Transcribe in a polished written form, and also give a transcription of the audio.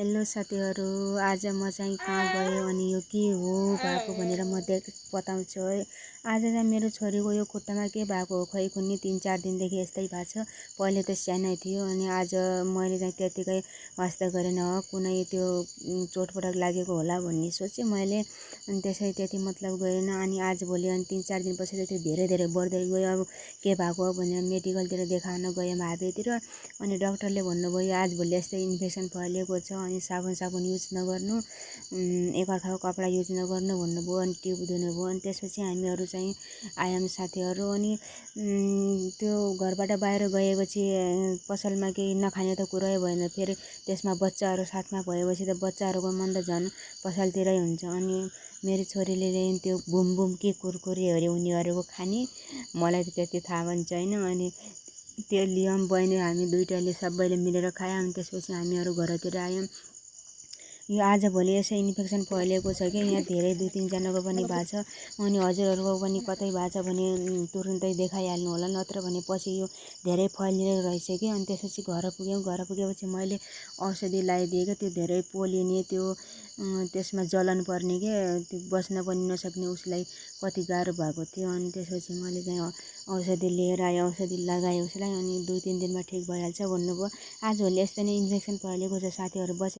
Hello साथीहरू, आज म चाहिँ कहाँ गएँ अनि यो के हो भएको भनेर म बताउँछु है। आज चाहिँ मेरो छोरीको यो खुट्टामा के भएको हो खै कुन्नी 3-4 दिनदेखि यस्तै भएको छ। पहिले त सानै थियो अनि आज मैले चाहिँ त्यतिकै वास्ता गरेन हो कुनै त्यो चोटपटक लागेको होला भन्ने सोचेँ मैले। अनि त्यसै त्यति मतलब गरेन। अनि आजभोलि अनि 3-4 दिनपछि त त्यो धेरै धेरै बढ्दै गयो। अब के भएको हो भनेर मेडिकलतिर देखाउन गएँ हाबेतिर। अनि डाक्टरले भन्नुभयो आजभोलि यस्तै इन्फेक्सन फैलिएको छ अनि साबुन युज नगर्नु, एकअर्काको कपडा युज नगर्नु भन्नुभयो। अनि ट्युब दिनुभयो। अनि त्यसपछि हामीहरू चाहिँ आयौँ साथीहरू। अनि त्यो घरबाट बाहिर गएपछि पसलमा केही नखाने त कुरै भएन। फेरि त्यसमा बच्चाहरू साथमा भएपछि त बच्चाहरूको मन त झन् पसलतिरै हुन्छ। अनि मेरो छोरीले त्यो बुम बुम के कुरकुरेहरू उनीहरूको खाने, मलाई त त्यति थाहा पनि छैन। अनि त्यो लियौँ बहिनी हामी दुइटाले सबैले मिलेर खायौँ। अनि त्यसपछि हामीहरू घरतिर आयौँ। यो आजभोलि यसै इन्फेक्सन फैलिएको छ कि यहाँ धेरै 2-3 जनाको पनि भएको छ। अनि हजुरहरूको पनि कतै भएको छ भने तुरुन्तै देखाइहाल्नु होला, नत्र भने पछि यो धेरै फैलिएर रहेछ कि। अनि त्यसपछि घर पुग्यौँ। घर पुगेपछि मैले औषधि लगाइदिएँ कि त्यो धेरै पोलिने त्यो त्यसमा जलन पर्ने के त्यो बस्न पनि नसक्ने उसलाई कति गाह्रो भएको थियो। अनि त्यसपछि मैले चाहिँ औषधि लिएर आएँ, औषधि लगाएँ उसलाई। अनि 2-3 दिनमा ठिक भइहाल्छ भन्नुभयो। आजभोलि यस्तै नै इन्फेक्सन फैलिएको छ साथीहरू।